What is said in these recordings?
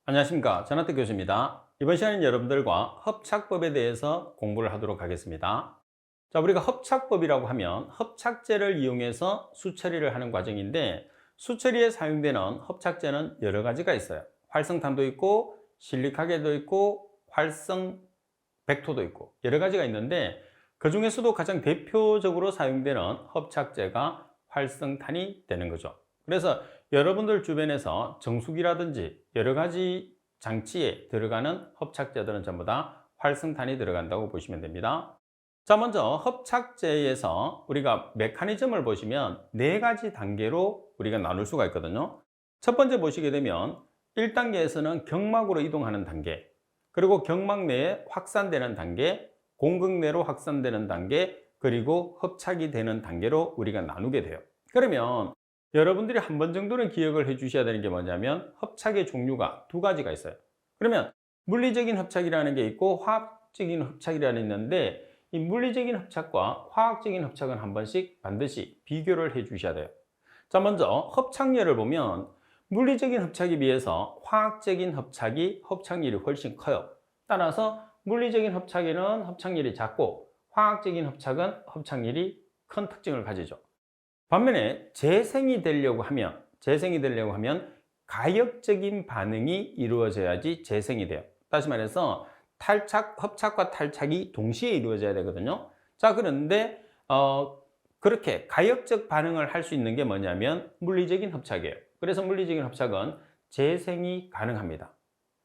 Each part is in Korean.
안녕하십니까. 전하태 교수입니다. 이번 시간은 여러분들과 hợp착법에 대해서 공부를 하도록 하겠습니다. 자, 우리가 hợp착법이라고 하면 hợp착제를 이용해서 수처리를 하는 과정인데, 수처리에 사용되는 hợp착제는 여러 가지가 있어요. 활성탄도 있고 실리카게도 있고 활성 백토도 있고 여러 가지가 있는데, 그 중에서도 가장 대표적으로 사용되는 hợp착제가 활성탄이 되는 거죠. 그래서 여러분들 주변에서 정수기라든지 여러 가지 장치에 들어가는 hợp착제들은 전부 다 활성탄이 들어간다고 보시면 됩니다. 자, 먼저 hợp착제에서 우리가 메커니즘을 보시면 네 가지 단계로 우리가 나눌 수가 있거든요. 첫 번째 보시게 되면 1단계에서는 경막으로 이동하는 단계, 그리고 경막 내에 확산되는 단계, 공극 내로 확산되는 단계, 그리고 hợp착이 되는 단계로 우리가 나누게 돼요. 그러면 여러분들이 한 번 정도는 기억을 해 주셔야 되는 게 뭐냐면, hợp착의 종류가 두 가지가 있어요. 그러면 물리적인 hợp착이라는 게 있고 화학적인 hợp착이라는 게 있는데, 이 물리적인 hợp착과 화학적인 hợp착은 한 번씩 반드시 비교를 해 주셔야 돼요. 자, 먼저 hợp착률을 보면 물리적인 hợp착에 비해서 화학적인 hợp착이 hợp착률이 훨씬 커요. 따라서 물리적인 hợp착에는 hợp착률이 작고 화학적인 hợp착은 hợp착률이 큰 특징을 가지죠. 반면에 재생이 되려고 하면 가역적인 반응이 이루어져야지 재생이 돼요. 다시 말해서 hợp착과 탈착이 동시에 이루어져야 되거든요. 자, 그런데 그렇게 가역적 반응을 할 수 있는 게 뭐냐면 물리적인 hợp착이에요. 그래서 물리적인 hợp착은 재생이 가능합니다.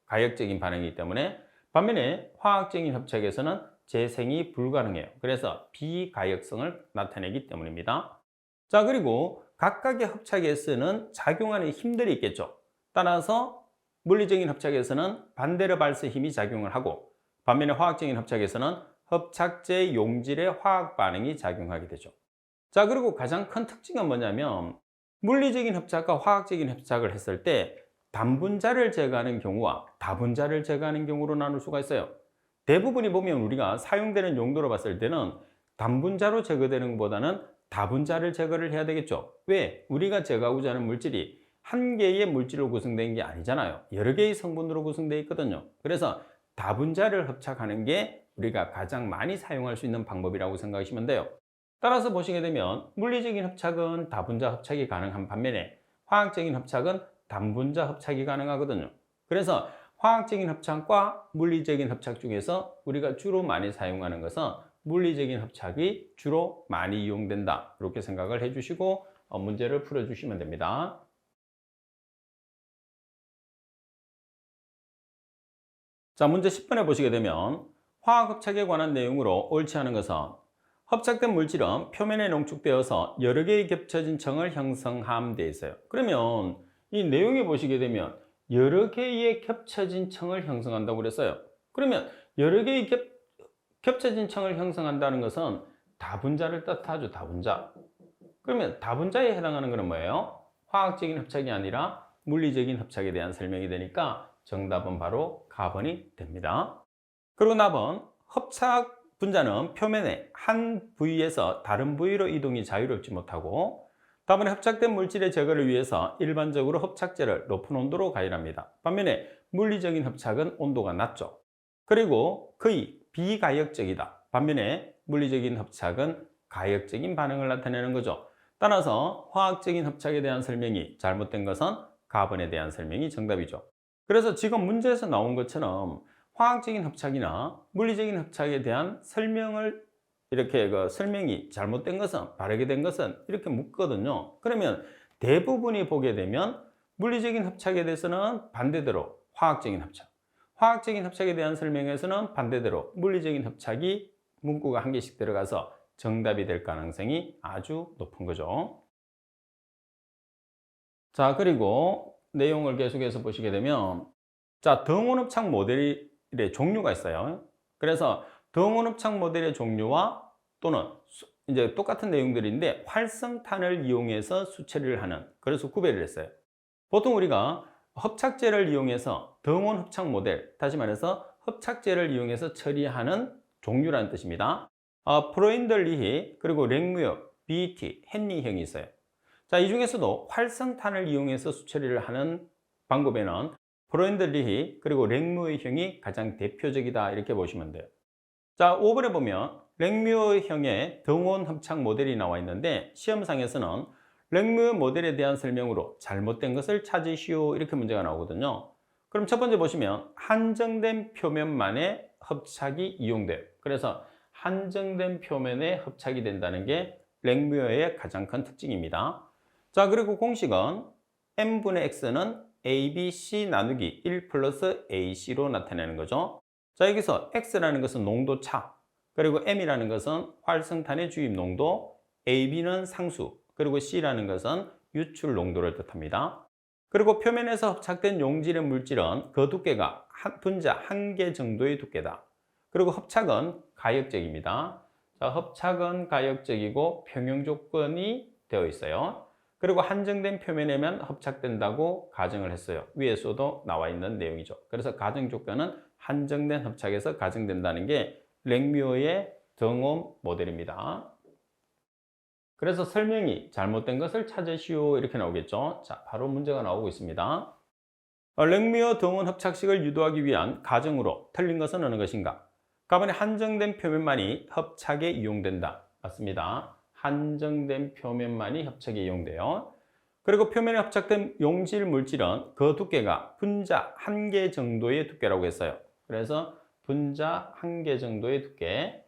가역적인 반응이기 때문에. 반면에 화학적인 hợp착에서는 재생이 불가능해요. 그래서 비가역성을 나타내기 때문입니다. 자, 그리고 각각의 hợp착에 쓰는 작용하는 힘들이 있겠죠. 따라서 물리적인 hợp착에서는 반대로 발생 힘이 작용을 하고, 반면에 화학적인 hợp착에서는 hợp착제 용질의 화학 반응이 작용하게 되죠. 자, 그리고 가장 큰 특징은 뭐냐면, 물리적인 hợp착과 화학적인 hợp착을 했을 때 단분자를 제거하는 경우와 다분자를 제거하는 경우로 나눌 수가 있어요. 대부분이 보면 우리가 사용되는 용도로 봤을 때는 단분자로 제거되는 것보다는 다분자를 제거를 해야 되겠죠. 왜? 우리가 제거하고자 하는 물질이 한 개의 물질로 구성된 게 아니잖아요. 여러 개의 성분으로 구성되어 있거든요. 그래서 다분자를 hợp착하는 게 우리가 가장 많이 사용할 수 있는 방법이라고 생각하시면 돼요. 따라서 보시게 되면 물리적인 hợp착은 다분자 hợp착이 가능한 반면에 화학적인 hợp착은 단분자 hợp착이 가능하거든요. 그래서 화학적인 hợp착과 물리적인 hợp착 중에서 우리가 주로 많이 사용하는 것은 물리적인 hợp착이 주로 많이 이용된다, 이렇게 생각을 해주시고 문제를 풀어주시면 됩니다. 자, 문제 10번에 보시게 되면 화학hợp착에 관한 내용으로 옳지 않은 것은, hợp착된 물질은 표면에 농축되어서 여러 개의 겹쳐진層을 형성함 돼 있어요. 그러면 이 내용에 보시게 되면 여러 개의 겹쳐진層을 형성한다고 그랬어요. 그러면 여러 개의 겹쳐진層을 형성한다는 것은 다분자를 뜻하죠. 다분자. 그러면 다분자에 해당하는 것은 뭐예요? 화학적인 hợp착이 아니라 물리적인 hợp착에 대한 설명이 되니까 정답은 바로 가번이 됩니다. 그리고 답은 hợp착 분자는 표면의 한 부위에서 다른 부위로 이동이 자유롭지 못하고, 답은 hợp착된 물질의 제거를 위해서 일반적으로 hợp착제를 높은 온도로 가열합니다. 반면에 물리적인 hợp착은 온도가 낮죠. 그리고 거의 비가역적이다. 반면에 물리적인 hợp착은 가역적인 반응을 나타내는 거죠. 따라서 화학적인 hợp착에 대한 설명이 잘못된 것은 가번에 대한 설명이 정답이죠. 그래서 지금 문제에서 나온 것처럼 화학적인 hợp착이나 물리적인 hợp착에 대한 설명을 이렇게 설명이 잘못된 것은, 바르게 된 것은 이렇게 묻거든요. 그러면 대부분이 보게 되면 물리적인 hợp착에 대해서는 반대대로 화학적인 hợp착, 화학적인 hợp착에 대한 설명에서는 반대대로 물리적인 hợp착이 문구가 한 개씩 들어가서 정답이 될 가능성이 아주 높은 거죠. 자, 그리고 내용을 계속해서 보시게 되면, 자, 등온흡착 모델의 종류가 있어요. 그래서 등온흡착 모델의 종류와 또는 이제 똑같은 내용들인데 활성탄을 이용해서 수처리를 하는, 그래서 구별을 했어요. 보통 우리가 hợp착제를 이용해서 등온흡착 모델, 다시 말해서 hợp착제를 이용해서 처리하는 종류라는 뜻입니다. 프로인들리히, 그리고 랭무역, BT, 헨리형이 있어요. 자, 이 중에서도 활성탄을 이용해서 수처리를 하는 방법에는 브로인들리히 그리고 랭뮤어의 형이 가장 대표적이다 이렇게 보시면 돼요. 자, 5번에 보면 랭뮤어 형의 등원 합착 모델이 나와 있는데 시험상에서는 랭뮤어 모델에 대한 설명으로 잘못된 것을 찾으시오 이렇게 문제가 나오거든요. 그럼 첫 번째 보시면 한정된 표면만의 합착이 이용돼요. 그래서 한정된 표면에 합착이 된다는 게 랭뮤어의 가장 큰 특징입니다. 자, 그리고 공식은 n분의 x는 abc 나누기 1 플러스 ac로 나타내는 거죠. 자, 여기서 x라는 것은 농도차, 그리고 m이라는 것은 활성탄의 주입 농도, ab는 상수, 그리고 c라는 것은 유출 농도를 뜻합니다. 그리고 표면에서 합착된 용질의 물질은 그 두께가 분자 1개 정도의 두께다. 그리고 합착은 가역적입니다. 자, 합착은 가역적이고 평형 조건이 되어 있어요. 그리고 한정된 표면에만 합착된다고 가정을 했어요. 위에서도 나와 있는 내용이죠. 그래서 가정 조건은 한정된 합착에서 가정된다는 게 랭뮤어의 등원 모델입니다. 그래서 설명이 잘못된 것을 찾으시오 이렇게 나오겠죠. 자, 바로 문제가 나오고 있습니다. 랭뮤어 등원 합착식을 유도하기 위한 가정으로 틀린 것은 어느 것인가? 가번에 한정된 표면만이 합착에 이용된다. 맞습니다. 한정된 표면만이 합착에 이용돼요. 그리고 표면에 합착된 용질 물질은 그 두께가 분자 1개 정도의 두께라고 했어요. 그래서 분자 1개 정도의 두께.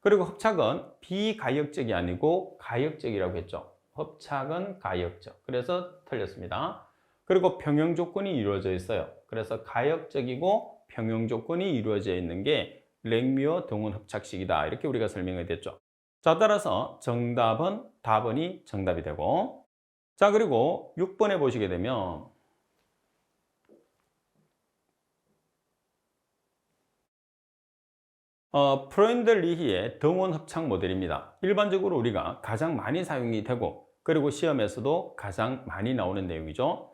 그리고 합착은 비가역적이 아니고 가역적이라고 했죠. 합착은 가역적. 그래서 틀렸습니다. 그리고 평형 조건이 이루어져 있어요. 그래서 가역적이고 평형 조건이 이루어져 있는 게 랭뮤어 등원 합착식이다. 이렇게 우리가 설명을 했죠. 자, 따라서 정답은 답은이 정답이 되고, 자, 그리고 6번에 보시게 되면 프로인델리히의 등원 합착 모델입니다. 일반적으로 우리가 가장 많이 사용이 되고, 그리고 시험에서도 가장 많이 나오는 내용이죠.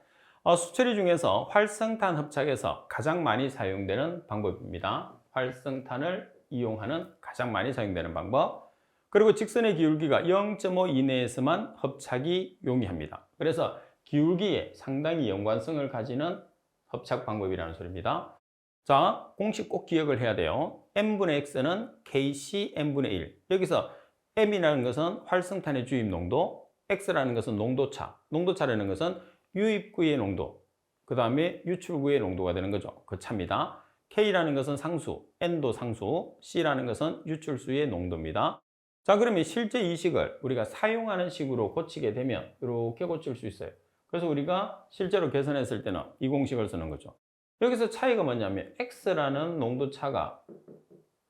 수처리 중에서 활성탄 합착에서 가장 많이 사용되는 방법입니다. 활성탄을 이용하는 가장 많이 사용되는 방법. 그리고 직선의 기울기가 0.5 이내에서만 합착이 용이합니다. 그래서 기울기에 상당히 연관성을 가지는 합착 방법이라는 소리입니다. 자, 공식 꼭 기억을 해야 돼요. n분의 x는 kc n분의 1. 여기서 m이라는 것은 활성탄의 주입 농도, x라는 것은 농도차, 농도차라는 것은 유입구의 농도, 그 다음에 유출구의 농도가 되는 거죠. 그 차입니다. k라는 것은 상수, n도 상수, c라는 것은 유출수의 농도입니다. 자, 그러면 실제 이 식을 우리가 사용하는 식으로 고치게 되면 이렇게 고칠 수 있어요. 그래서 우리가 실제로 계산했을 때는 이 공식을 쓰는 거죠. 여기서 차이가 뭐냐면 x라는 농도차가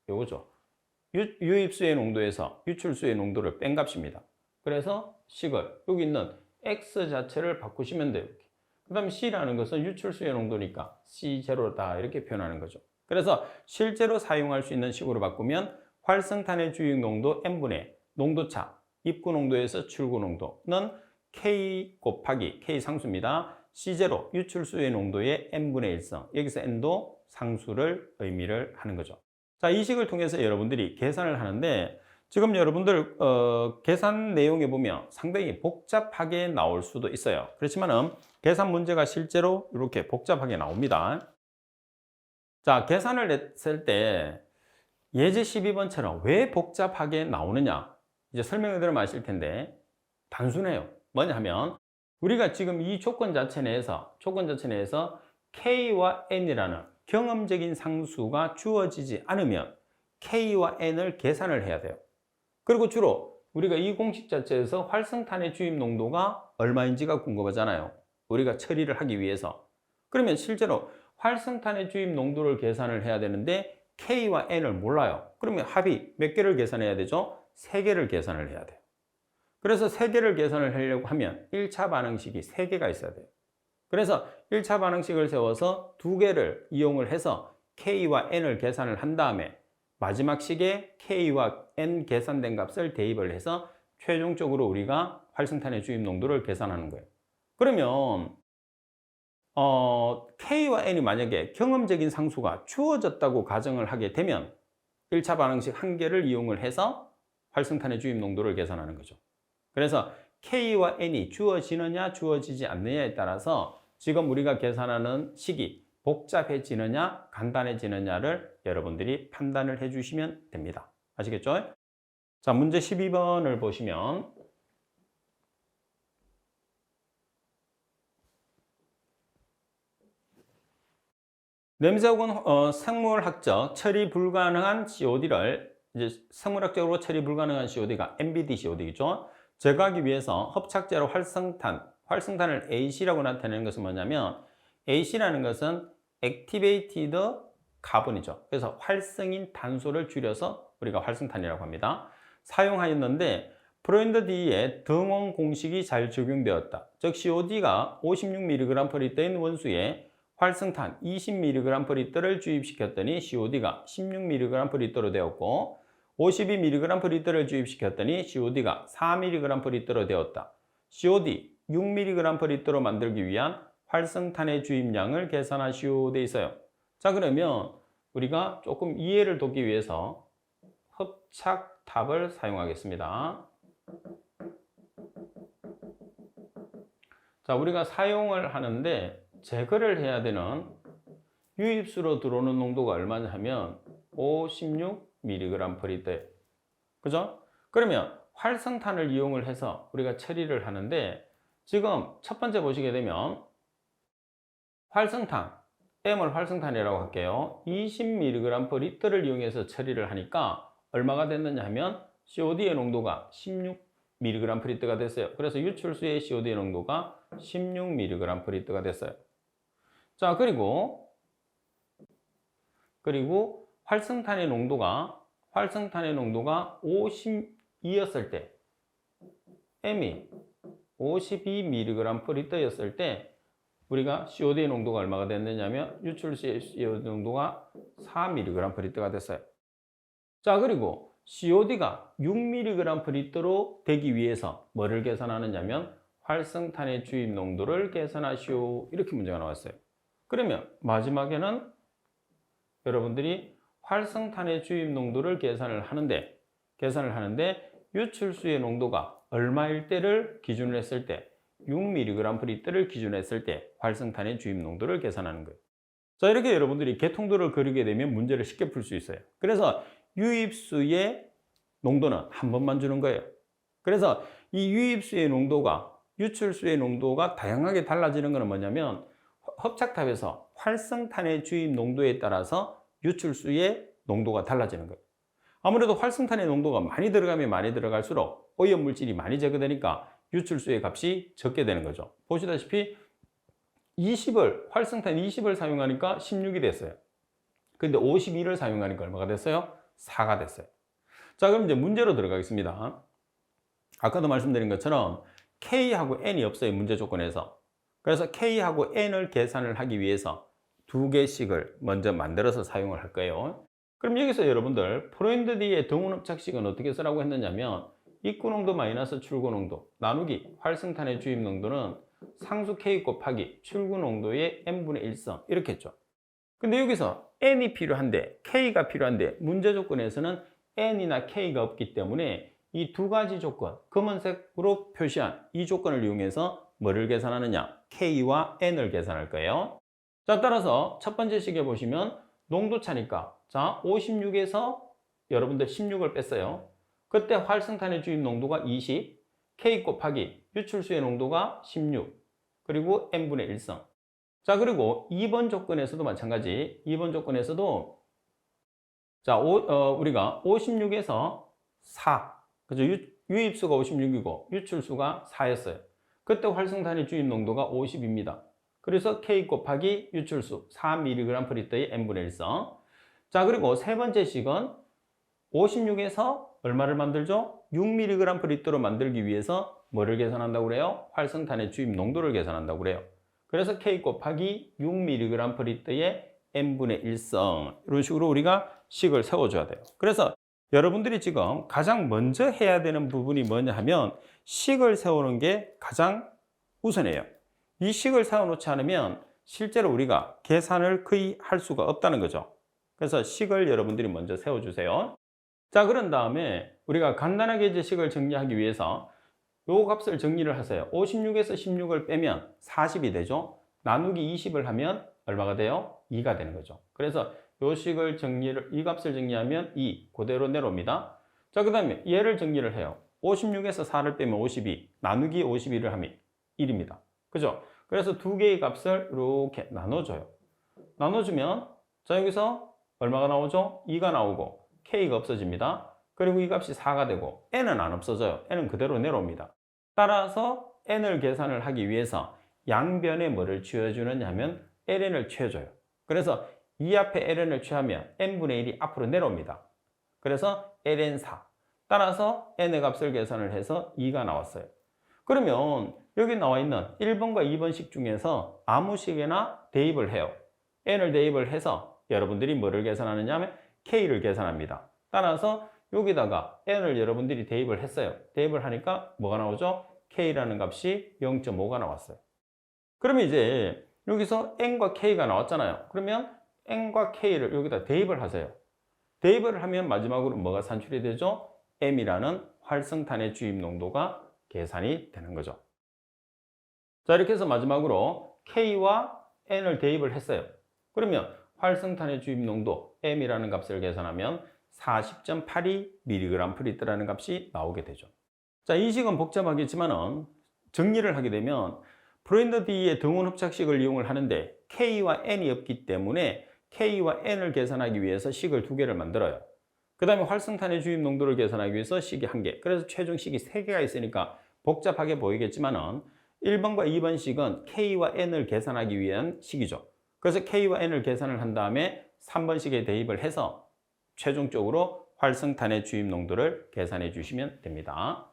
요거죠. 유입수의 농도에서 유출수의 농도를 뺀 값입니다. 그래서 식을 여기 있는 x 자체를 바꾸시면 돼요. 그 다음에 c라는 것은 유출수의 농도니까 C0다 이렇게 표현하는 거죠. 그래서 실제로 사용할 수 있는 식으로 바꾸면 활성탄의 주입 농도 n분의 농도차, 입구 농도에서 출구 농도는 K 곱하기 K 상수입니다. C0 유출수의 농도의 n분의 1성, 여기서 n도 상수를 의미를 하는 거죠. 자, 이 식을 통해서 여러분들이 계산을 하는데 지금 여러분들 계산 내용에 보면 상당히 복잡하게 나올 수도 있어요. 그렇지만은 계산 문제가 실제로 이렇게 복잡하게 나옵니다. 자, 계산을 했을 때 예제 12번처럼 왜 복잡하게 나오느냐 이제 설명을 들으면 아실 텐데 단순해요. 뭐냐 하면 우리가 지금 이 조건 자체 내에서 K와 N이라는 경험적인 상수가 주어지지 않으면 K와 N을 계산을 해야 돼요. 그리고 주로 우리가 이 공식 자체에서 활성탄의 주입 농도가 얼마인지가 궁금하잖아요. 우리가 처리를 하기 위해서. 그러면 실제로 활성탄의 주입 농도를 계산을 해야 되는데 K와 N을 몰라요. 그러면 합이 몇 개를 계산해야 되죠? 3개를 계산을 해야 돼요. 그래서 3개를 계산을 하려고 하면 1차 반응식이 3개가 있어야 돼요. 그래서 1차 반응식을 세워서 2개를 이용을 해서 K와 N을 계산을 한 다음에 마지막 식에 K와 N 계산된 값을 대입을 해서 최종적으로 우리가 활성탄의 주입 농도를 계산하는 거예요. 그러면 K와 N이 만약에 경험적인 상수가 주어졌다고 가정을 하게 되면 1차 반응식 1개를 이용을 해서 활성탄의 주입 농도를 계산하는 거죠. 그래서 K와 N이 주어지느냐 주어지지 않느냐에 따라서 지금 우리가 계산하는 식이 복잡해지느냐, 간단해지느냐를 여러분들이 판단을 해주시면 됩니다. 아시겠죠? 자, 문제 12번을 보시면 냄새 혹은 생물학적 처리 불가능한 COD를 이제 생물학적으로 처리 불가능한 COD가 NBD COD죠. 제거하기 위해서 합착제로 활성탄을 AC라고 나타내는 것은 뭐냐면 AC라는 것은 Activated Carbon이죠. 그래서 활성인 탄소를 줄여서 우리가 활성탄이라고 합니다. 사용하였는데 프로인드 D의 등원 공식이 잘 적용되었다. 즉 COD가 56mg/L인 원수에 활성탄 20mg/L를 주입시켰더니 COD가 16mg/L로 되었고 52mg/L를 주입시켰더니 COD가 4mg/L로 되었다. COD 6mg/L로 만들기 위한 활성탄의 주입량을 계산하시오 돼 있어요. 자, 그러면 우리가 조금 이해를 돕기 위해서 합착탑을 사용하겠습니다. 자, 우리가 사용을 하는데 제거를 해야 되는 유입수로 들어오는 농도가 얼마냐 하면 56mg/L. 그죠? 그러면 활성탄을 이용을 해서 우리가 처리를 하는데 지금 첫 번째 보시게 되면 활성탄, M을 활성탄이라고 할게요. 20mg/L를 이용해서 처리를 하니까 얼마가 됐느냐 하면 COD의 농도가 16mg/L가 됐어요. 그래서 유출수의 COD의 농도가 16mg/L가 됐어요. 자, 그리고 활성탄의 농도가 52였을 때, M이 52mg/L였을 때 우리가 COD의 농도가 얼마가 됐느냐면 유출수의 COD 농도가 4mg/L가 됐어요. 자, 그리고 COD가 6mg/L로 되기 위해서 뭐를 계산하느냐면 활성탄의 주입 농도를 계산하시오. 이렇게 문제가 나왔어요. 그러면 마지막에는 여러분들이 활성탄의 주입 농도를 계산을 하는데 유출수의 농도가 얼마일 때를 기준으로 했을 때 6mg/L을 기준으로 했을 때 활성탄의 주입 농도를 계산하는 거예요. 자, 이렇게 여러분들이 개통도를 그리게 되면 문제를 쉽게 풀 수 있어요. 그래서 유입수의 농도는 한 번만 주는 거예요. 그래서 이 유입수의 농도가 유출수의 농도가 다양하게 달라지는 것은 뭐냐면 합착탑에서 활성탄의 주입 농도에 따라서 유출수의 농도가 달라지는 거예요. 아무래도 활성탄의 농도가 많이 들어가면 많이 들어갈수록 오염물질이 많이 제거되니까 유출수의 값이 적게 되는 거죠. 보시다시피 활성탄 20을 사용하니까 16이 됐어요. 근데 52를 사용하니까 얼마가 됐어요? 4가 됐어요. 자, 그럼 이제 문제로 들어가겠습니다. 아까도 말씀드린 것처럼 K하고 N이 없어요, 문제 조건에서. 그래서 K하고 N을 계산을 하기 위해서 두 개씩을 먼저 만들어서 사용을 할 거예요. 그럼 여기서 여러분들 프로인드 D의 등원합착식은 어떻게 쓰라고 했느냐면 입구농도 마이너스 출구농도 나누기 활성탄의 주입농도는 상수 K 곱하기 출구농도의 N분의 1성 이렇게 했죠. 근데 여기서 N이 필요한데 K가 필요한데 문제 조건에서는 N이나 K가 없기 때문에 이 두 가지 조건, 검은색으로 표시한 이 조건을 이용해서 뭐를 계산하느냐? K와 N을 계산할 거예요. 자, 따라서 첫 번째 식에 보시면 농도차니까 자, 56에서 여러분들 16을 뺐어요. 그때 활성탄의 주입 농도가 20, K 곱하기 유출수의 농도가 16, 그리고 N분의 1성. 자, 그리고 2번 조건에서도 마찬가지. 2번 조건에서도 자, 우리가 56에서 4, 그죠? 유입수가 56이고 유출수가 4였어요. 그때 활성탄의 주입 농도가 50입니다. 그래서 K 곱하기 유출수 4mg/L의 N분의 1성. 자, 그리고 세 번째 식은 56에서 얼마를 만들죠? 6mg/L로 만들기 위해서 뭐를 계산한다고 그래요? 활성탄의 주입 농도를 계산한다고 그래요. 그래서 K 곱하기 6mg/L의 N분의 1성. 이런 식으로 우리가 식을 세워줘야 돼요. 그래서 여러분들이 지금 가장 먼저 해야 되는 부분이 뭐냐 하면 식을 세우는 게 가장 우선이에요. 이 식을 세워놓지 않으면 실제로 우리가 계산을 거의 할 수가 없다는 거죠. 그래서 식을 여러분들이 먼저 세워주세요. 자, 그런 다음에 우리가 간단하게 이제 식을 정리하기 위해서 요 값을 정리를 하세요. 56에서 16을 빼면 40이 되죠. 나누기 20을 하면 얼마가 돼요? 2가 되는 거죠. 그래서 요 식을 이 값을 정리하면 2 그대로 내려옵니다. 자, 그 다음에 얘를 정리를 해요. 56에서 4를 빼면 52, 나누기 52를 하면 1입니다. 그죠? 그래서 두 개의 값을 이렇게 나눠줘요. 나눠주면 자, 여기서 얼마가 나오죠? 2가 나오고 k가 없어집니다. 그리고 이 값이 4가 되고 n은 안 없어져요. n은 그대로 내려옵니다. 따라서 n을 계산을 하기 위해서 양변에 뭐를 취해주느냐 하면 ln을 취해줘요. 그래서 이 앞에 ln을 취하면 n분의 1이 앞으로 내려옵니다. 그래서 ln4. 따라서 n의 값을 계산을 해서 2가 나왔어요. 그러면 여기 나와 있는 1번과 2번식 중에서 아무 식에나 대입을 해요. n을 대입을 해서 여러분들이 뭐를 계산하느냐 하면 k를 계산합니다. 따라서 여기다가 n을 여러분들이 대입을 했어요. 대입을 하니까 뭐가 나오죠? k라는 값이 0.5가 나왔어요. 그러면 이제 여기서 n과 k가 나왔잖아요. 그러면 n과 k를 여기다 대입을 하세요. 대입을 하면 마지막으로 뭐가 산출이 되죠? m이라는 활성탄의 주입 농도가 계산이 되는 거죠. 자, 이렇게 해서 마지막으로 k와 n을 대입을 했어요. 그러면 활성탄의 주입 농도 m이라는 값을 계산하면 40.82mg/L라는 값이 나오게 되죠. 자, 이 식은 복잡하겠지만은 정리를 하게 되면 브랜드 D의 등원 흡착식을 이용을 하는데 K와 N이 없기 때문에 K와 N을 계산하기 위해서 식을 두 개를 만들어요. 그 다음에 활성탄의 주입 농도를 계산하기 위해서 식이 한 개. 그래서 최종 식이 세 개가 있으니까 복잡하게 보이겠지만은 1번과 2번 식은 K와 N을 계산하기 위한 식이죠. 그래서 K와 N을 계산을 한 다음에 3번 식에 대입을 해서 최종적으로 활성탄의 주입 농도를 계산해 주시면 됩니다.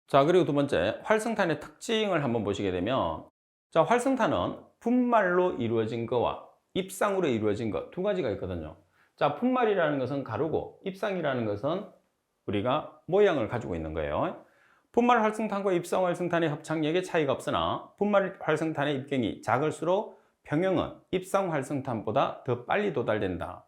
자, 그리고 두 번째, 활성탄의 특징을 한번 보시게 되면, 자, 활성탄은 분말로 이루어진 거와 입상으로 이루어진 것 두 가지가 있거든요. 자, 분말이라는 것은 가루고 입상이라는 것은 우리가 모양을 가지고 있는 거예요. 분말 활성탄과 입상 활성탄의 합착력에 차이가 없으나 분말 활성탄의 입경이 작을수록 평형은 입상 활성탄보다 더 빨리 도달된다.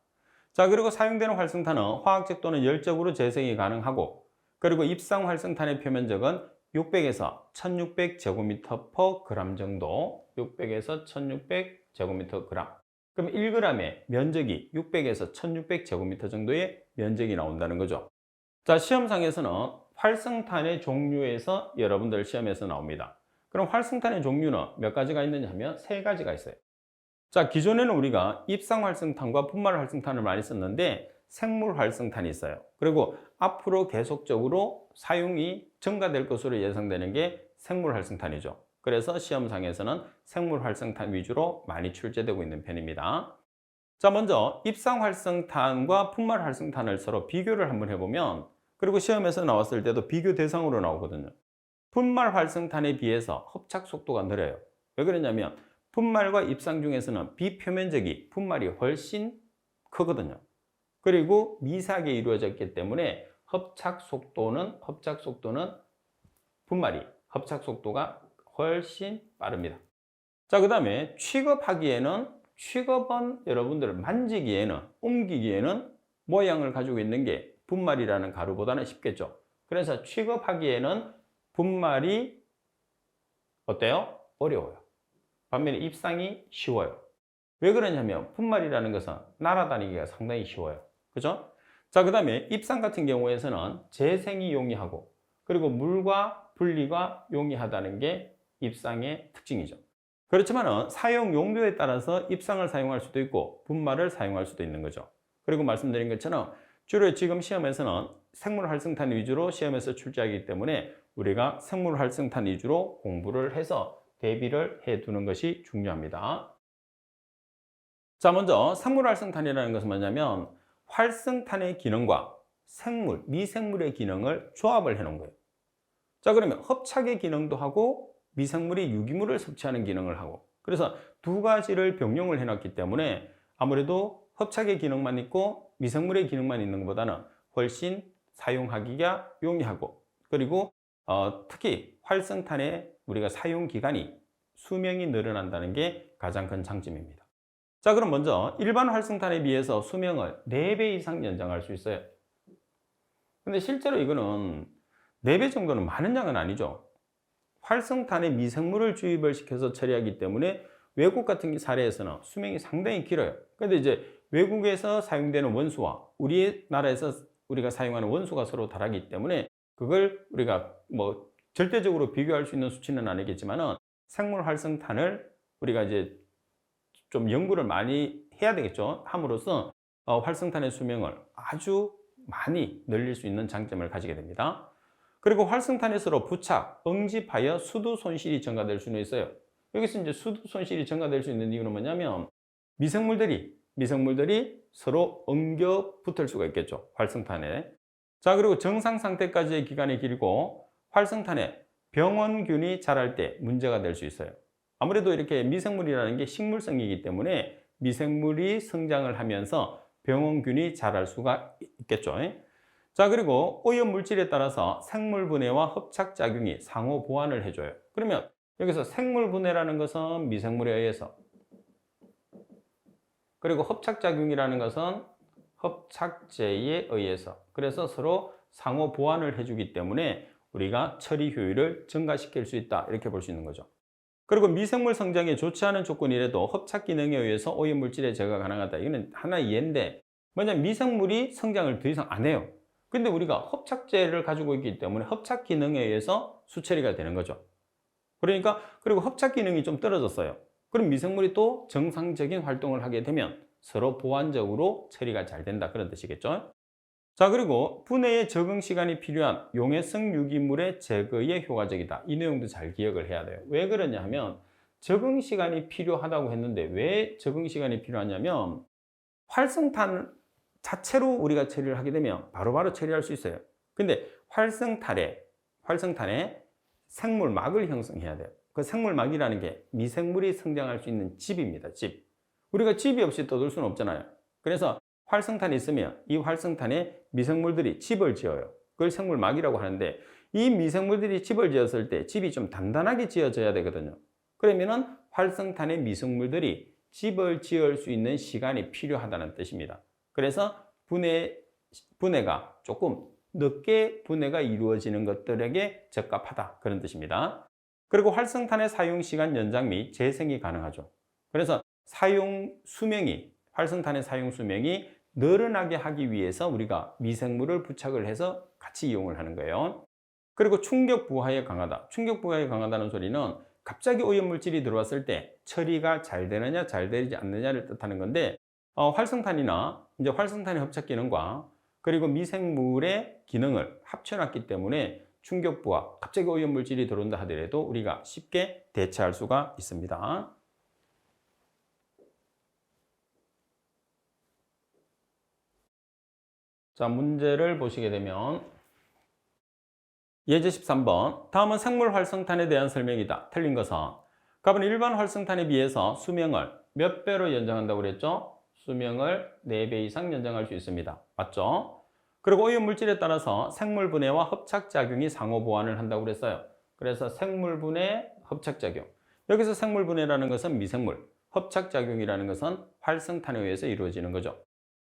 자, 그리고 사용되는 활성탄은 화학적 또는 열적으로 재생이 가능하고, 그리고 입상 활성탄의 표면적은 600에서 1600제곱미터/g 정도, 600에서 1600제곱미터/g. 그럼 1g의 면적이 600에서 1600제곱미터 정도의 면적이 나온다는 거죠. 자, 시험상에서는 활성탄의 종류에서 여러분들 시험에서 나옵니다. 그럼 활성탄의 종류는 몇 가지가 있느냐 하면 세 가지가 있어요. 자, 기존에는 우리가 입상 활성탄과 분말 활성탄을 많이 썼는데 생물 활성탄이 있어요. 그리고 앞으로 계속적으로 사용이 증가될 것으로 예상되는 게 생물 활성탄이죠. 그래서 시험상에서는 생물 활성탄 위주로 많이 출제되고 있는 편입니다. 자, 먼저 입상 활성탄과 분말 활성탄을 서로 비교를 한번 해보면, 그리고 시험에서 나왔을 때도 비교 대상으로 나오거든요. 분말 활성탄에 비해서 흡착 속도가 느려요. 왜 그러냐면 분말과 입상 중에서는 비표면적이 분말이 훨씬 크거든요. 그리고 미세하게 이루어졌기 때문에 합착 속도는 분말이 합착 속도가 훨씬 빠릅니다. 자, 그 다음에 취급은 여러분들 만지기에는, 옮기기에는 모양을 가지고 있는 게 분말이라는 가루보다는 쉽겠죠. 그래서 취급하기에는 분말이 어때요? 어려워요. 반면에 입상이 쉬워요. 왜 그러냐면 분말이라는 것은 날아다니기가 상당히 쉬워요. 그죠? 자, 그 다음에 입상 같은 경우에서는 재생이 용이하고, 그리고 물과 분리가 용이하다는 게 입상의 특징이죠. 그렇지만 사용 용도에 따라서 입상을 사용할 수도 있고 분말을 사용할 수도 있는 거죠. 그리고 말씀드린 것처럼 주로 지금 시험에서는 생물 활성탄 위주로 시험에서 출제하기 때문에 우리가 생물 활성탄 위주로 공부를 해서 대비를 해 두는 것이 중요합니다. 자, 먼저 생물 활성탄이라는 것은 뭐냐면 활성탄의 기능과 생물, 미생물의 기능을 조합을 해 놓은 거예요. 자, 그러면 hợp 착의 기능도 하고 미생물이 유기물을 섭취하는 기능을 하고, 그래서 두 가지를 병용을 해 놨기 때문에 아무래도 hợp 착의 기능만 있고 미생물의 기능만 있는 것보다는 훨씬 사용하기가 용이하고, 그리고 특히 활성탄의 우리가 사용 기간이 수명이 늘어난다는 게 가장 큰 장점입니다. 자, 그럼 먼저 일반 활성탄에 비해서 수명을 4배 이상 연장할 수 있어요. 근데 실제로 이거는 4배 정도는 많은 양은 아니죠. 활성탄에 미생물을 주입을 시켜서 처리하기 때문에 외국 같은 사례에서는 수명이 상당히 길어요. 근데 이제 외국에서 사용되는 원수와 우리나라에서 우리가 사용하는 원수가 서로 다르기 때문에 그걸 우리가 뭐 절대적으로 비교할 수 있는 수치는 아니겠지만은 생물 활성탄을 우리가 이제 좀 연구를 많이 해야 되겠죠. 함으로써 활성탄의 수명을 아주 많이 늘릴 수 있는 장점을 가지게 됩니다. 그리고 활성탄에 서로 부착, 응집하여 수도 손실이 증가될 수는 있어요. 여기서 이제 수도 손실이 증가될 수 있는 이유는 뭐냐면 미생물들이 서로 엉겨 붙을 수가 있겠죠. 활성탄에. 자, 그리고 정상 상태까지의 기간이 길고 활성탄에 병원균이 자랄 때 문제가 될 수 있어요. 아무래도 이렇게 미생물이라는 게 식물성이기 때문에 미생물이 성장을 하면서 병원균이 자랄 수가 있겠죠. 자, 그리고 오염 물질에 따라서 생물 분해와 hợp착 작용이 상호 보완을 해줘요. 그러면 여기서 생물 분해라는 것은 미생물에 의해서, 그리고 hợp착 작용이라는 것은 hợp착제에 의해서, 그래서 서로 상호 보완을 해주기 때문에 우리가 처리 효율을 증가시킬 수 있다, 이렇게 볼 수 있는 거죠. 그리고 미생물 성장에 좋지 않은 조건이라도 hợp착 기능에 의해서 오염 물질의 제거가 가능하다. 이거는 하나의 예인데, 뭐냐면 미생물이 성장을 더 이상 안 해요. 근데 우리가 hợp착제를 가지고 있기 때문에 hợp착 기능에 의해서 수처리가 되는 거죠. 그러니까, 그리고 hợp착 기능이 좀 떨어졌어요. 그럼 미생물이 또 정상적인 활동을 하게 되면 서로 보완적으로 처리가 잘 된다, 그런 뜻이겠죠. 자, 그리고 분해에 적응 시간이 필요한 용해성 유기물의 제거에 효과적이다. 이 내용도 잘 기억을 해야 돼요. 왜 그러냐 하면 적응 시간이 필요하다고 했는데 왜 적응 시간이 필요하냐면 활성탄 자체로 우리가 처리를 하게 되면 바로바로 처리할 수 있어요. 근데 활성탄에 생물막을 형성해야 돼요. 그 생물막이라는 게 미생물이 성장할 수 있는 집입니다. 집. 우리가 집이 없이 떠들 수는 없잖아요. 그래서 활성탄이 있으면 이 활성탄에 미생물들이 집을 지어요. 그걸 생물막이라고 하는데, 이 미생물들이 집을 지었을 때 집이 좀 단단하게 지어져야 되거든요. 그러면은 활성탄에 미생물들이 집을 지을 수 있는 시간이 필요하다는 뜻입니다. 그래서 분해가 조금 늦게 분해가 이루어지는 것들에게 적합하다, 그런 뜻입니다. 그리고 활성탄의 사용 시간 연장 및 재생이 가능하죠. 그래서 활성탄의 사용 수명이 늘어나게 하기 위해서 우리가 미생물을 부착을 해서 같이 이용을 하는 거예요. 그리고 충격 부하에 강하다. 충격 부하에 강하다는 소리는 갑자기 오염물질이 들어왔을 때 처리가 잘 되느냐 잘 되지 않느냐를 뜻하는 건데, 활성탄이나 이제 활성탄의 hợp착 기능과 그리고 미생물의 기능을 합쳐놨기 때문에 충격 부하, 갑자기 오염물질이 들어온다 하더라도 우리가 쉽게 대처할 수가 있습니다. 자, 문제를 보시게 되면 예제 13번. 다음은 생물 활성탄에 대한 설명이다. 틀린 것은 갑은 일반 활성탄에 비해서 수명을 몇 배로 연장한다고 그랬죠? 수명을 4배 이상 연장할 수 있습니다. 맞죠? 그리고 오염 물질에 따라서 생물 분해와 hợp착 작용이 상호 보완을 한다고 그랬어요. 그래서 생물 분해, hợp착 작용. 여기서 생물 분해라는 것은 미생물, hợp착 작용이라는 것은 활성탄에 의해서 이루어지는 거죠.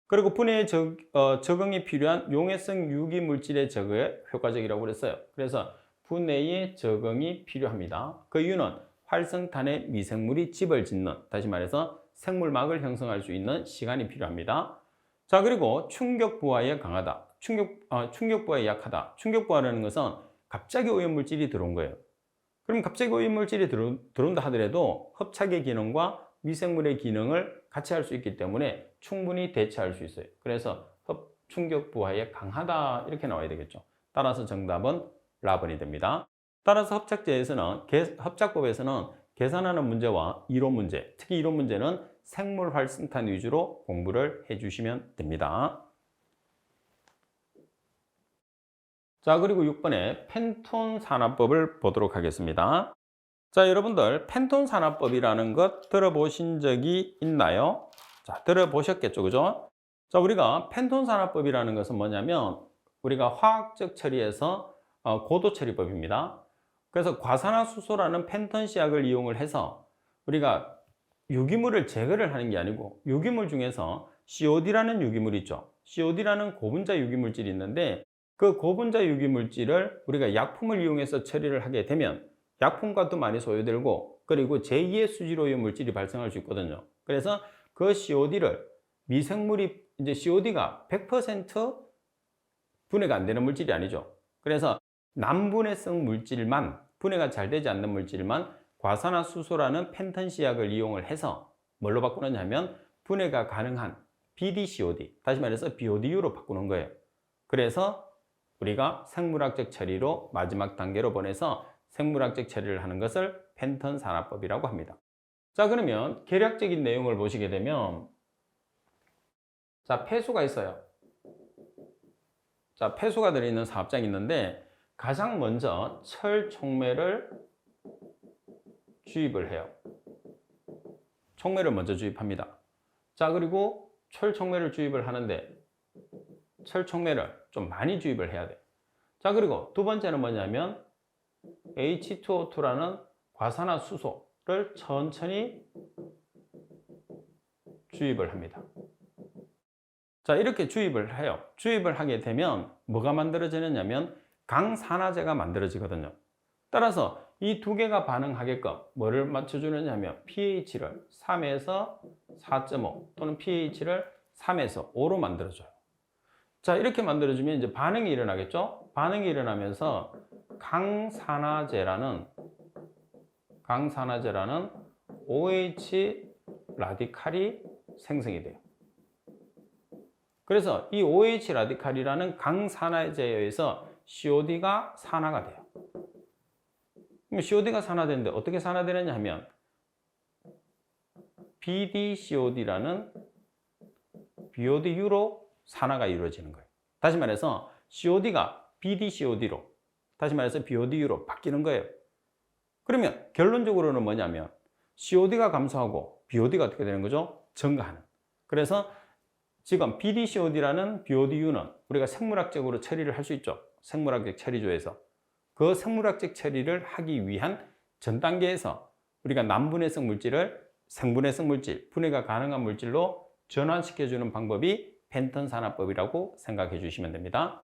그리고 분해에 적응이 필요한 용해성 유기 물질의 제거에 효과적이라고 그랬어요. 그래서 분해에 적응이 필요합니다. 그 이유는 활성탄에 미생물이 집을 짓는, 다시 말해서 생물막을 형성할 수 있는 시간이 필요합니다. 자, 그리고 충격 부하에 강하다. 충격 부하에 약하다. 충격 부하라는 것은 갑자기 오염물질이 들어온 거예요. 그럼 갑자기 오염물질이 들어온다 하더라도 hợp착의 기능과 미생물의 기능을 같이 할 수 있기 때문에 충분히 대체할 수 있어요. 그래서 충격 부하에 강하다, 이렇게 나와야 되겠죠. 따라서 정답은 라번이 됩니다. 따라서 hợp착법에서는 계산하는 문제와 이론 문제, 특히 이론 문제는 생물 활성탄 위주로 공부를 해주시면 됩니다. 자, 그리고 6번에 펜톤 산화법을 보도록 하겠습니다. 자, 여러분들 펜톤 산화법이라는 것 들어보신 적이 있나요? 자, 들어보셨겠죠, 그죠? 자, 우리가 펜톤 산화법이라는 것은 뭐냐면 우리가 화학적 처리에서 고도 처리법입니다. 그래서 과산화수소라는 펜톤 시약을 이용을 해서 우리가 유기물을 제거를 하는 게 아니고, 유기물 중에서 COD라는 유기물이 있죠. COD라는 고분자 유기물질이 있는데 그 고분자 유기물질을 우리가 약품을 이용해서 처리를 하게 되면 약품값도 많이 소요되고 그리고 제2의 수질오염 물질이 발생할 수 있거든요. 그래서 그 COD를 미생물이 이제 COD가 100% 분해가 안 되는 물질이 아니죠. 그래서 남분해성 물질만 분해가 잘 되지 않는 물질만 과산화수소라는 펜턴시약을 이용을 해서 뭘로 바꾸느냐 하면 분해가 가능한 BDCOD, 다시 말해서 BODU로 바꾸는 거예요. 그래서 우리가 생물학적 처리로 마지막 단계로 보내서 생물학적 처리를 하는 것을 펜턴 산화법이라고 합니다. 자, 그러면 계략적인 내용을 보시게 되면 자, 폐수가 있어요. 자, 폐수가 들어있는 사업장이 있는데 가장 먼저 철 촉매를 주입을 해요. 촉매를 먼저 주입합니다. 자, 그리고 철 촉매를 주입을 하는데 철 촉매를 좀 많이 주입을 해야 돼. 자, 그리고 두 번째는 뭐냐면 H2O2라는 과산화수소를 천천히 주입을 합니다. 자, 이렇게 주입을 해요. 주입을 하게 되면 뭐가 만들어지느냐면 강산화제가 만들어지거든요. 따라서 이 두 개가 반응하게끔 뭐를 맞춰주느냐 하면 pH를 3에서 4.5 또는 pH를 3에서 5로 만들어줘요. 자, 이렇게 만들어주면 이제 반응이 일어나겠죠? 반응이 일어나면서 강산화제라는 OH 라디칼이 생성이 돼요. 그래서 이 OH 라디칼이라는 강산화제에 의해서 COD가 산화가 돼요. 그럼 COD가 산화되는데 어떻게 산화되느냐 하면 BDCOD라는 BODU로 산화가 이루어지는 거예요. 다시 말해서 COD가 BDCOD로, 다시 말해서 BODU로 바뀌는 거예요. 그러면 결론적으로는 뭐냐면 COD가 감소하고 BOD가 어떻게 되는 거죠? 증가하는. 그래서 지금 BDCOD라는 BODU는 우리가 생물학적으로 처리를 할 수 있죠. 생물학적 처리조에서. 그 생물학적 처리를 하기 위한 전 단계에서 우리가 남분해성 물질을 생분해성 물질, 분해가 가능한 물질로 전환시켜주는 방법이 펜턴 산화법이라고 생각해 주시면 됩니다.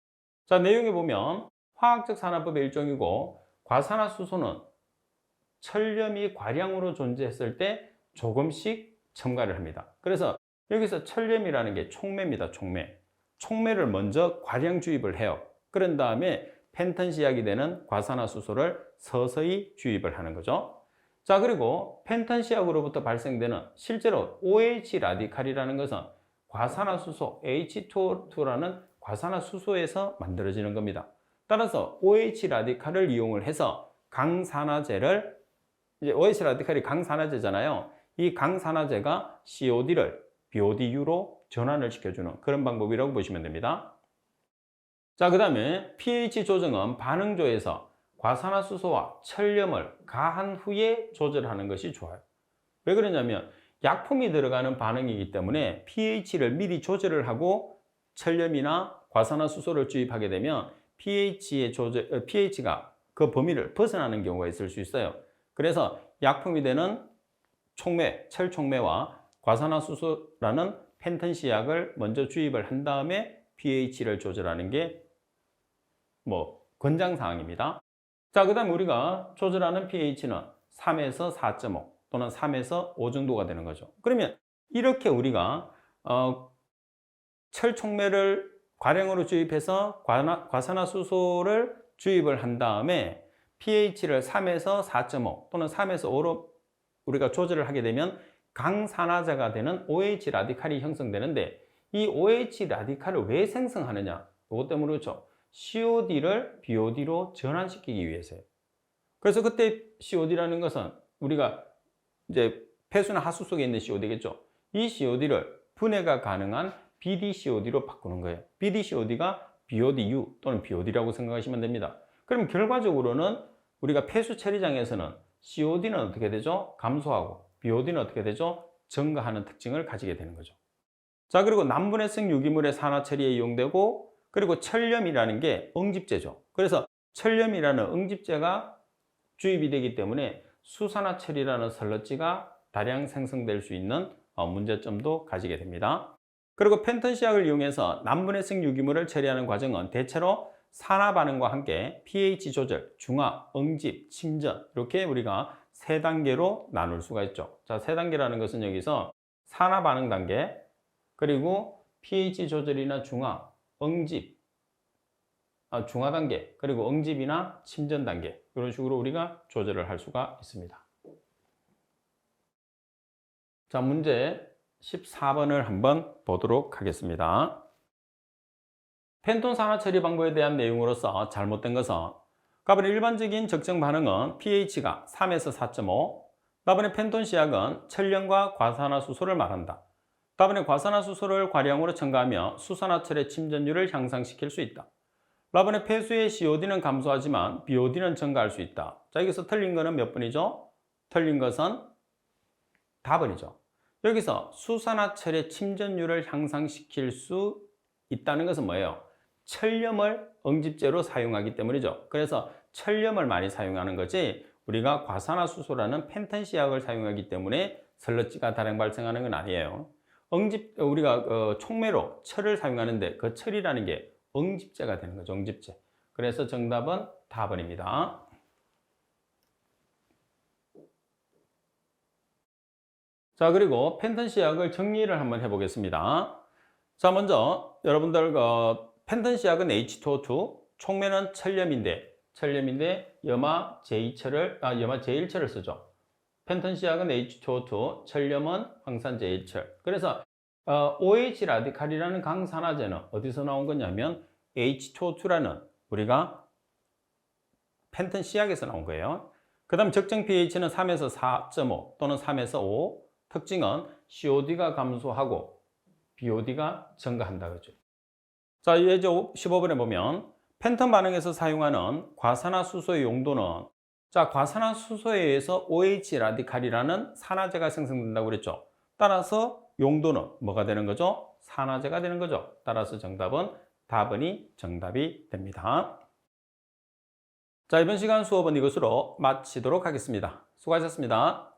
자, 내용에 보면 화학적 산화법의 일종이고 과산화수소는 철염이 과량으로 존재했을 때 조금씩 첨가를 합니다. 그래서 여기서 철염이라는 게 촉매입니다. 촉매. 촉매를 먼저 과량 주입을 해요. 그런 다음에 펜턴시약이 되는 과산화수소를 서서히 주입을 하는 거죠. 자, 그리고 펜턴시약으로부터 발생되는 실제로 OH 라디칼이라는 것은 과산화수소 H2O2라는 과산화수소에서 만들어지는 겁니다. 따라서 OH 라디칼을 이용을 해서 강산화제를, 이제 OH 라디칼이 강산화제잖아요. 이 강산화제가 COD를 BODU로 전환을 시켜주는 그런 방법이라고 보시면 됩니다. 자, 그 다음에 pH 조정은 반응조에서 과산화수소와 철염을 가한 후에 조절하는 것이 좋아요. 왜 그러냐면 약품이 들어가는 반응이기 때문에 pH를 미리 조절을 하고 철염이나 과산화수소를 주입하게 되면 pH가 그 범위를 벗어나는 경우가 있을 수 있어요. 그래서 약품이 되는 촉매, 철촉매와 과산화수소라는 펜턴시약을 먼저 주입을 한 다음에 pH를 조절하는 게 권장사항입니다. 자, 그 다음에 우리가 조절하는 pH는 3에서 4.5 또는 3에서 5 정도가 되는 거죠. 그러면 이렇게 우리가 철촉매를 과량으로 주입해서 과산화수소를 주입을 한 다음에 pH를 3에서 4.5 또는 3에서 5로 우리가 조절을 하게 되면 강산화제가 되는 OH 라디칼이 형성되는데 이 OH 라디칼을 왜 생성하느냐? 이것 때문에 그렇죠. COD를 BOD로 전환시키기 위해서요. 그래서 그때 COD라는 것은 우리가 이제 폐수나 하수 속에 있는 COD겠죠. 이 COD를 분해가 가능한 BDCOD로 바꾸는 거예요. BDCOD가 BODU 또는 BOD라고 생각하시면 됩니다. 그럼 결과적으로는 우리가 폐수 처리장에서는 COD는 어떻게 되죠? 감소하고 BOD는 어떻게 되죠? 증가하는 특징을 가지게 되는 거죠. 자, 그리고 남분해성 유기물의 산화 처리에 이용되고 그리고 철염이라는 게 응집제죠. 그래서 철염이라는 응집제가 주입이 되기 때문에 수산화 처리라는 설러지가 다량 생성될 수 있는 문제점도 가지게 됩니다. 그리고 펜턴시약을 이용해서 남분해성 유기물을 처리하는 과정은 대체로 산화 반응과 함께 pH 조절, 중화, 응집, 침전 이렇게 우리가 세 단계로 나눌 수가 있죠. 자, 세 단계라는 것은 여기서 산화 반응 단계, 그리고 pH 조절이나 중화, 응집, 중화 단계, 그리고 응집이나 침전 단계 이런 식으로 우리가 조절을 할 수가 있습니다. 자, 문제 14번을 한번 보도록 하겠습니다. 펜톤 산화 처리 방법에 대한 내용으로서 잘못된 것은 가번의 일반적인 적정 반응은 pH가 3에서 4.5, 가번의 펜톤 시약은 천연과 과산화수소를 말한다. 가번의 과산화수소를 과량으로 첨가하며 수산화철의 침전율을 향상시킬 수 있다. 라번의 폐수의 COD는 감소하지만 BOD는 증가할 수 있다. 자, 여기서 틀린 거는 몇 번이죠? 틀린 것은 답번이죠. 여기서 수산화철의 침전율을 향상시킬 수 있다는 것은 뭐예요? 철염을 응집제로 사용하기 때문이죠. 그래서 철염을 많이 사용하는 거지 우리가 과산화수소라는 펜턴시약을 사용하기 때문에 설러지가 다량 발생하는 건 아니에요. 우리가 촉매로 철을 사용하는데 그 철이라는 게 응집제가 되는 거죠. 응집제. 그래서 정답은 답번입니다. 자, 그리고 펜턴시약을 정리를 한번 해보겠습니다. 자, 먼저 여러분들 펜턴시약은 H2O2, 촉매는 철염인데 염화 제1철을 쓰죠. 펜턴시약은 H2O2, 철염은 황산 제1철. 그래서 OH 라디칼이라는 강산화제는 어디서 나온 거냐면 H2O2라는 우리가 펜턴시약에서 나온 거예요. 그 다음 적정 pH는 3에서 4.5 또는 3에서 5. 특징은 COD가 감소하고 BOD가 증가한다 그죠. 자, 예제 15번에 보면 펜턴 반응에서 사용하는 과산화수소의 용도는, 자, 과산화수소에 의해서 OH 라디칼이라는 산화제가 생성된다고 그랬죠. 따라서 용도는 뭐가 되는 거죠? 산화제가 되는 거죠. 따라서 정답은 답은이 정답이 됩니다. 자, 이번 시간 수업은 이것으로 마치도록 하겠습니다. 수고하셨습니다.